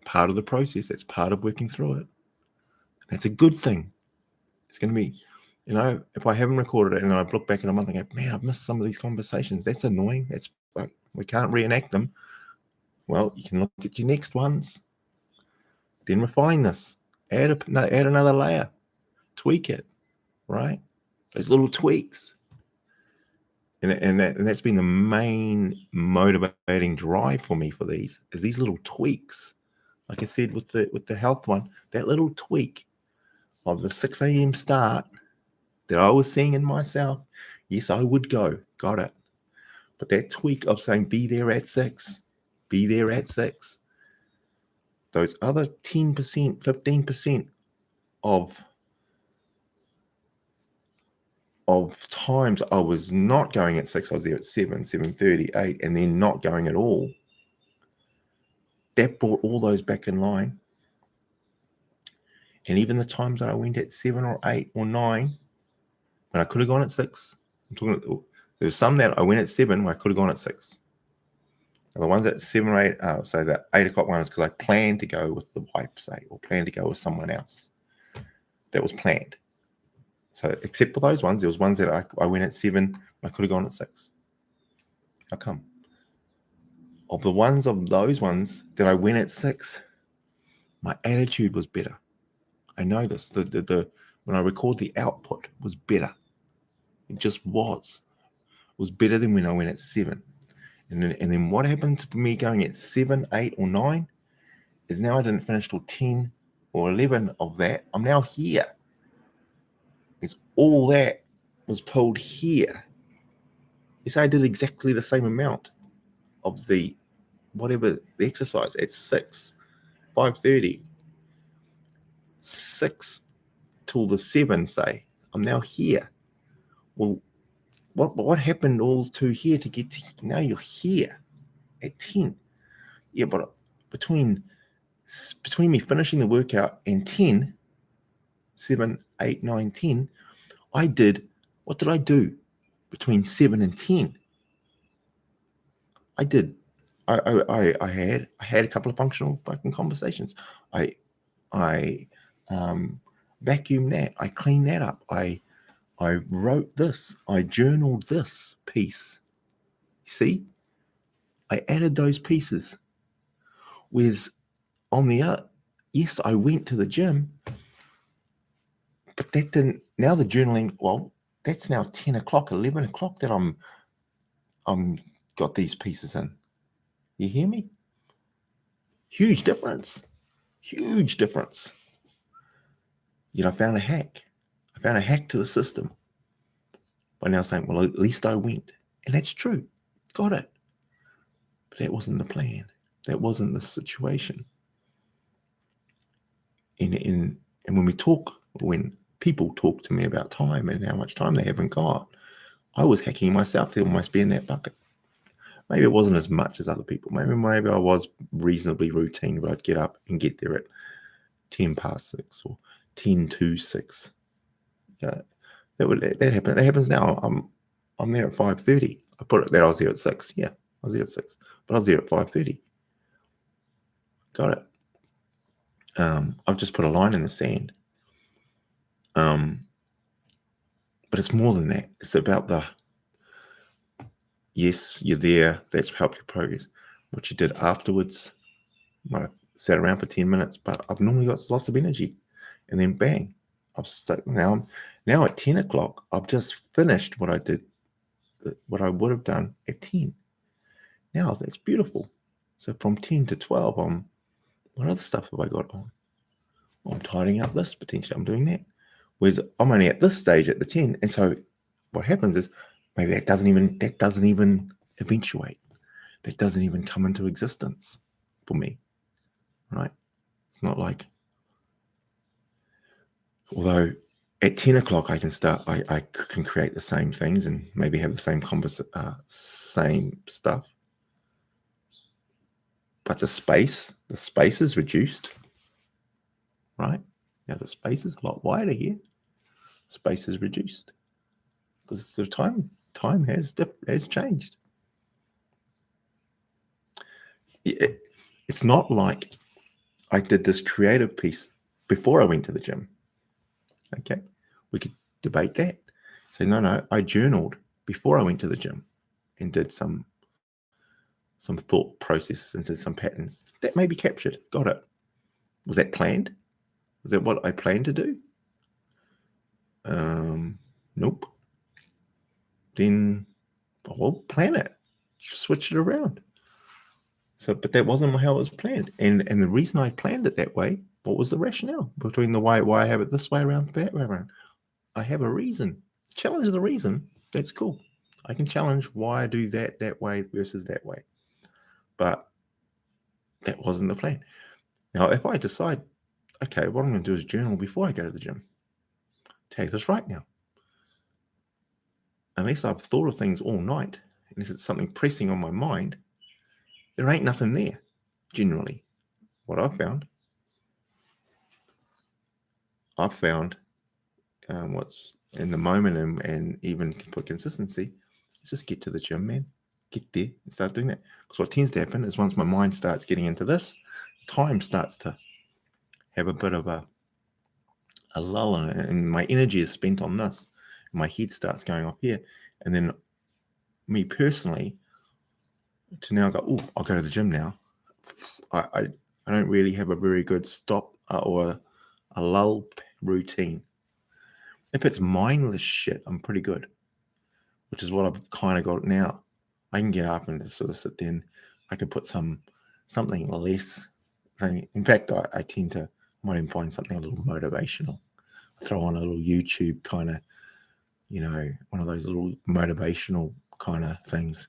part of the process. That's part of working through it. That's a good thing. It's going to be, if I haven't recorded it and I look back in a month and go, man, I've missed some of these conversations. That's annoying. That's like, we can't reenact them. Well, you can look at your next ones, then refine this, add another layer, tweak it, right? Those little tweaks. And that's been the main motivating drive for me for these little tweaks. Like I said with the health one, that little tweak of the 6 a.m. start that I was seeing in myself. Yes, I would go. Got it. But that tweak of saying be there at 6, be there at 6, those other 10%, 15% of times I was not going at 6, I was there at 7, 7:30, 8, and then not going at all. That brought all those back in line. And even the times that I went at 7 or 8 or 9, when I could have gone at 6, there's some that I went at 7 where I could have gone at 6. And the ones at 7 or 8, so that 8 o'clock one is because I planned to go with the wife, say, or planned to go with someone else. That was planned. So except for those ones, there was ones that I went at 7, I could have gone at 6. How come? Of those ones that I went at 6, my attitude was better. I know this. The when I record the output was better. It just was. It was better than when I went at 7. And then what happened to me going at 7, 8, or 9 is now I didn't finish till 10 or 11 of that. I'm now here. It's all that was pulled here. Yes, I did exactly the same amount of the exercise at 6, 5:30, 6 till the 7, say. I'm now here. Well, what happened all to here to get to now? You're here at 10. Yeah, but between me finishing the workout and 10, 7, 8, 9, 10, what did I do between 7 and 10? I had a couple of functional fucking conversations. I vacuumed that. I cleaned that up. I wrote this. I journaled this piece. See, I added those pieces. Whereas on the other, yes, I went to the gym, but that didn't. Now the journaling. Well, that's now 10 o'clock, 11 o'clock that I'm got these pieces in. You hear me? Huge difference. Huge difference. Yet I found a hack. I found a hack to the system by now saying, well, at least I went. And that's true. Got it. But that wasn't the plan. That wasn't the situation. And when people talk to me about time and how much time they haven't got, I was hacking myself to almost be in that bucket. Maybe it wasn't as much as other people. Maybe I was reasonably routine, but I'd get up and get there at 10 past 6 or 10 to 6. Yeah, that happened. That happens now. I'm there at 5:30. I put it there. I was there at 6. Yeah, I was there at 6, but I was there at 5:30. Got it. I've just put a line in the sand. But it's more than that. It's about yes, you're there. That's helped your progress. What you did afterwards, might have sat around for 10 minutes, but I've normally got lots of energy. And then bang, I've stuck. Now at 10 o'clock, I've just finished what I would have done at 10. Now that's beautiful. So from 10 to 12, what other stuff have I got on? I'm tidying up this potentially. I'm doing that. Whereas I'm only at this stage at the 10. And so what happens is maybe that doesn't even eventuate. That doesn't even come into existence for me. Right? It's not like, although at 10 o'clock I can start, I can create the same things and maybe have the same same stuff. But the space is reduced. Right? Now the space is a lot wider here. Space is reduced because the time has changed. It's not like I did this creative piece before I went to the gym. Okay, we could debate that. Say no, I journaled before I went to the gym and did some thought processes and did some patterns that may be captured. Got it. Was that planned? Was that what I planned to do? Nope. Then I'll plan it. Switch it around. So, but that wasn't how it was planned. And the reason I planned it that way, what was the rationale between why I have it this way around, that way around? I have a reason. Challenge the reason. That's cool. I can challenge why I do that way versus that way. But that wasn't the plan. Now, if I decide, okay, what I'm going to do is journal before I go to the gym. Take this right now. Unless I've thought of things all night, unless it's something pressing on my mind, there ain't nothing there, generally. What I've found what's in the moment and even for consistency is just get to the gym, man. Get there and start doing that. Because what tends to happen is once my mind starts getting into this, time starts to have a bit of a lull in it, and my energy is spent on this. My head starts going up here. And then me personally, to now go, oh, I'll go to the gym now. I don't really have a very good stop or a lull routine. If it's mindless shit, I'm pretty good, which is what I've kind of got now. I can get up and just sort of sit there and I can put something less thing. In fact, I tend to might even find something a little motivational. I throw on a little YouTube kind of, one of those little motivational kind of things.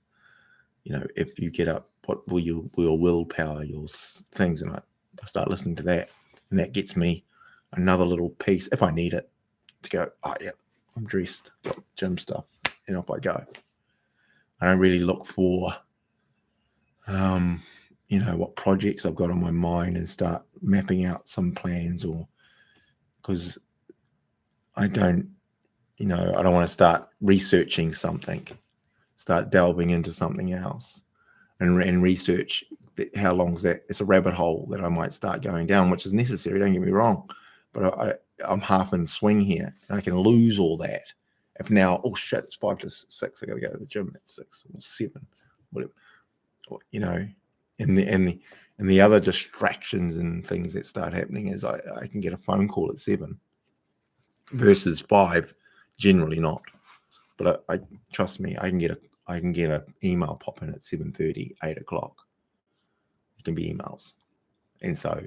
If you get up, what will your willpower, your things, and I start listening to that, and that gets me another little piece if I need it to go. Oh yeah, I'm dressed, got gym stuff, and off I go. I don't really look for, what projects I've got on my mind and start mapping out some plans, or because I don't want to start researching something, start delving into something else and research how long's that. It's a rabbit hole that I might start going down, which is necessary, don't get me wrong, but I'm half in swing here and I can lose all that. If now, oh shit, it's 5 to 6, I got to go to the gym at 6 or 7, whatever, and the other distractions and things that start happening is I can get a phone call at 7 versus 5, generally not. But I trust me, I can get an email pop in at 7:30, 8 o'clock. It can be emails, and so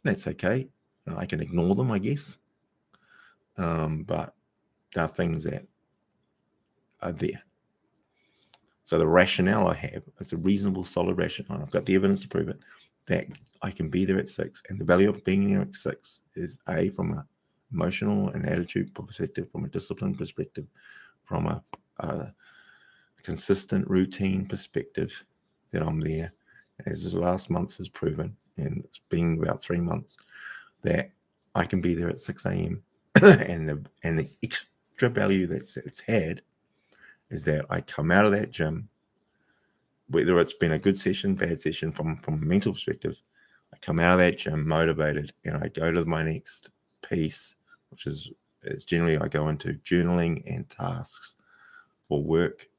that's okay. I can ignore them, I guess. But there are things that are there. So the rationale I have, it's a reasonable, solid rationale. I've got the evidence to prove it, that I can be there at 6. And the value of being there at 6 is from an emotional and attitude perspective, from a discipline perspective, from a consistent routine perspective, that I'm there. As the last month has proven, and it's been about 3 months, that I can be there at 6 a.m. and the extra value that it's had is that I come out of that gym, whether it's been a good session, bad session, from a mental perspective, I come out of that gym motivated, and I go to my next piece, which is generally I go into journaling and tasks for work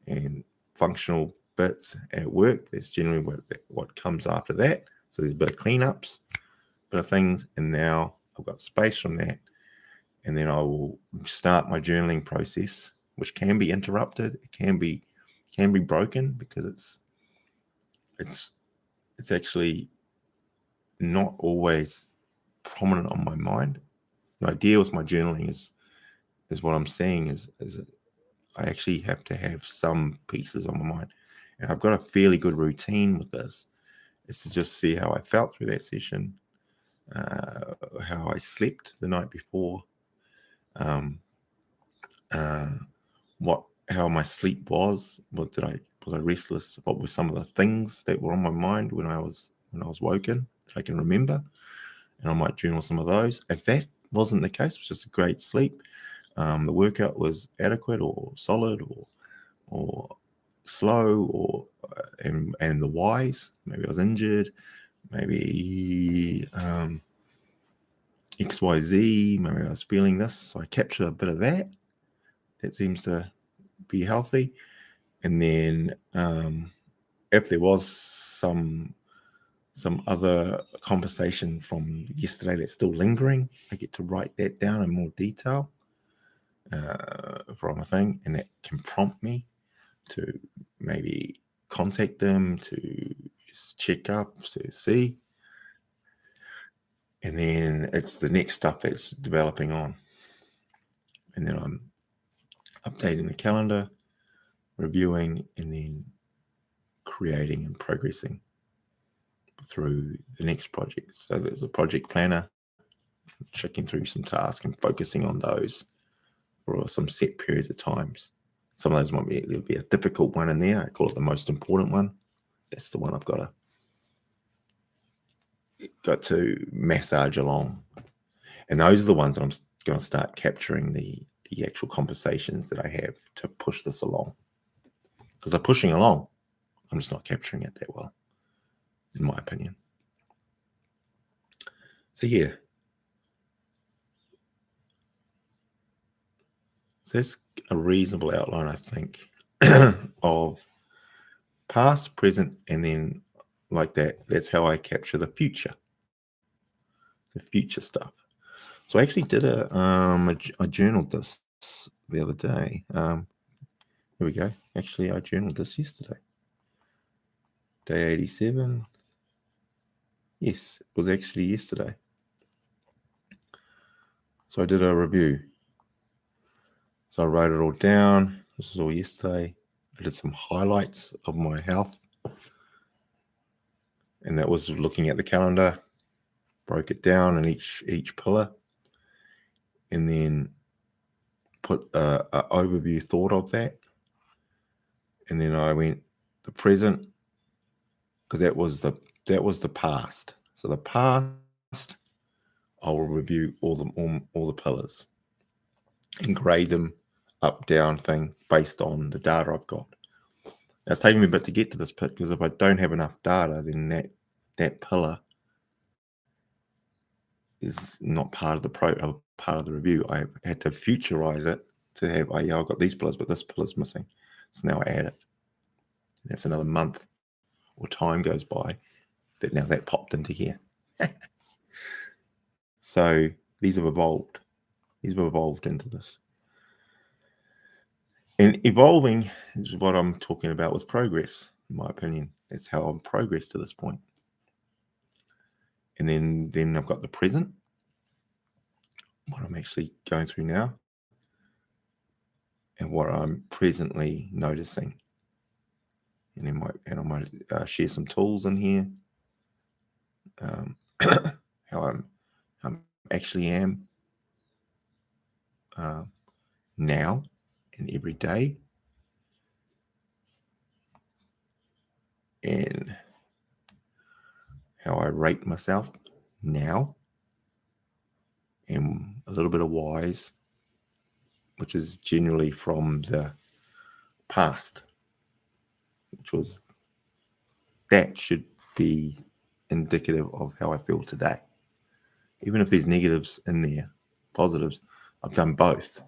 and functional bits at work. That's generally what comes after that. So there's a bit of cleanups, bit of things, and now I've got space from that, and then I will start my journaling process, which can be interrupted. It can be broken because it's actually not always prominent on my mind. The idea with my journaling is what I'm saying is I actually have to have some pieces on my mind, and I've got a fairly good routine with this. Is to just see how I felt through that session, how I slept the night before, how my sleep was. Was I restless? What were some of the things that were on my mind when I was woken that I can remember? And I might journal some of those. If that wasn't the case, it was just a great sleep. The workout was adequate or solid or slow, or and the whys. Maybe I was injured. Maybe XYZ. Maybe I was feeling this. So I capture a bit of that. That seems to be healthy. And then if there was some other conversation from yesterday that's still lingering, I get to write that down in more detail from a thing, and that can prompt me to maybe contact them, to check up, to see. And then it's the next stuff that's developing on. And then updating the calendar, reviewing, and then creating and progressing through the next project. So there's a project planner, checking through some tasks and focusing on those for some set periods of times. Some of those there'll be a difficult one in there. I call it the most important one. That's the one I've got to massage along. And those are the ones that I'm going to start capturing the actual conversations that I have to push this along. Because they're pushing along, I'm just not capturing it that well, in my opinion. So yeah. So that's a reasonable outline, I think, of past, present, and then like that. That's how I capture the future stuff. So I actually did I journaled this the other day. Here we go. Actually, I journaled this yesterday. Day 87. Yes, it was actually yesterday. So I did a review. So I wrote it all down. This was all yesterday. I did some highlights of my health. And that was looking at the calendar, broke it down in each pillar, and then put a overview thought of that. And then I went the present, because that was the past. So the past, I will review all the pillars and grade them up, down thing based on the data I've got. Now, it's taking me a bit to get to this pit, because if I don't have enough data, then that pillar is not part of the review. I had to futurize it to have, I've got these pillars, but this pillar's missing. So now I add it. That's another month or time goes by that now that popped into here. So these have evolved. These have evolved into this. And evolving is what I'm talking about with progress, in my opinion. It's how I've progressed to this point. And then I've got the present, what I'm actually going through now, and what I'm presently noticing. And I might share some tools in here, how I'm actually am now and every day, and how I rate myself now, and a little bit of whys, which is generally from the past, that should be indicative of how I feel today. Even if there's negatives in there, positives, I've done both.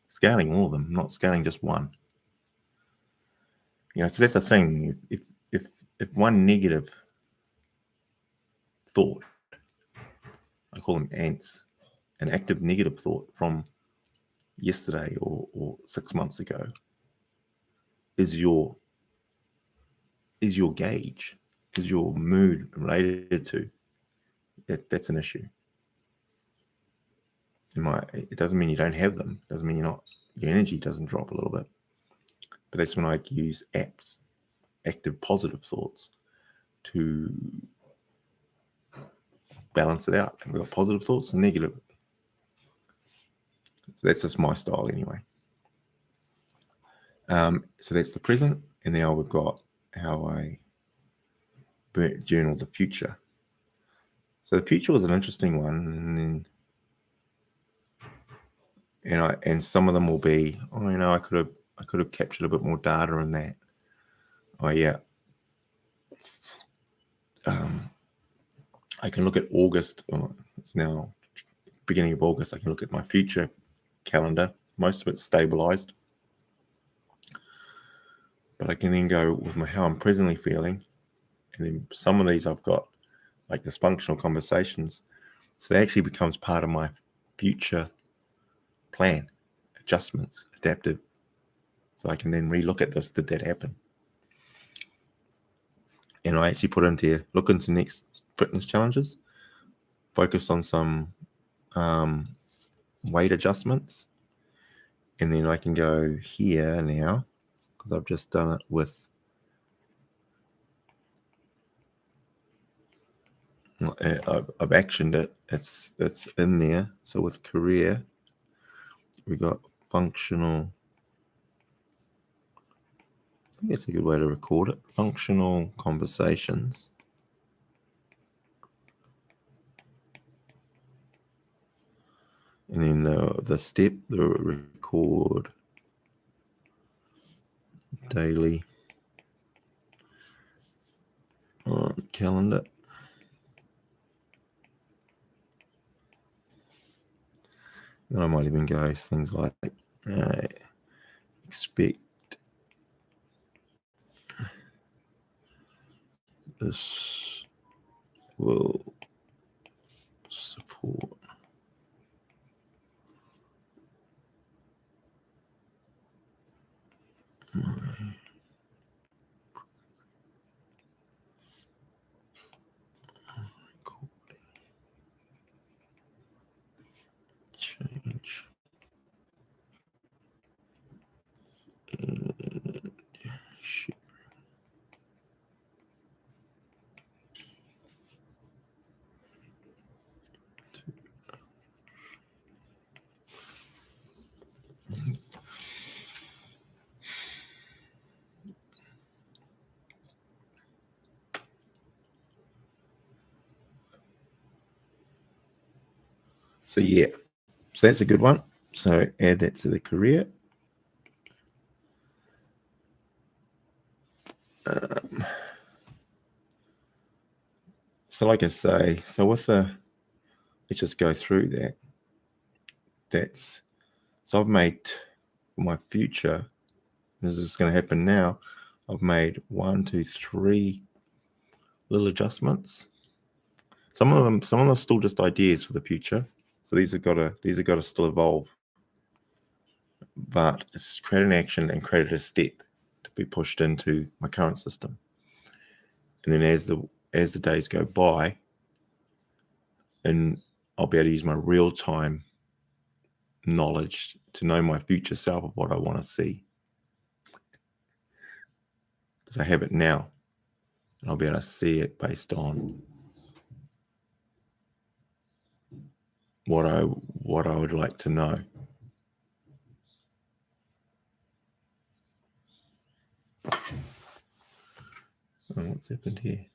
Scaling all of them, not scaling just one. Because that's the thing. If one negative thought, I call them ants, an active negative thought from yesterday or 6 months ago is your gauge, is your mood related to, that's an issue. It doesn't mean you don't have them. It doesn't mean your energy doesn't drop a little bit. But that's when I use active positive thoughts to balance it out. We've got positive thoughts and negative. So that's just my style anyway. So that's the present, and now we've got how I journal the future. So the future was an interesting one, and some of them will be, I could have captured a bit more data in that. I can look at August. It's now beginning of August. I can look at my future calendar. Most of it's stabilized, but I can then go with how I'm presently feeling, and then some of these I've got like this functional conversations. So that actually becomes part of my future plan, adjustments, adaptive. So I can then relook at this. Did that happen? And I actually put into here, look into next fitness challenges, focus on some weight adjustments, And then I can go here now, because I've just done it with I've actioned it. It's in there. So with career, we got functional. I think that's a good way to record it. Functional conversations. And then the step, the record daily on calendar. And I might even go things like expect this will support my recording. Change and share. So yeah, so that's a good one. So add that to the career. So like I say, so with the, let's just go through that. So I've made my future, this is going to happen now. I've made 1, 2, 3 little adjustments. Some of them are still just ideas for the future. So these have got to still evolve. But it's created an action and created a step to be pushed into my current system. And then as the days go by, and I'll be able to use my real-time knowledge to know my future self of what I want to see. Because I have it now. And I'll be able to see it based on what I would like to know. Oh, what's happened here?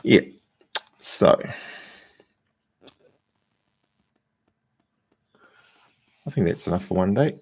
Yeah. So I think that's enough for one day.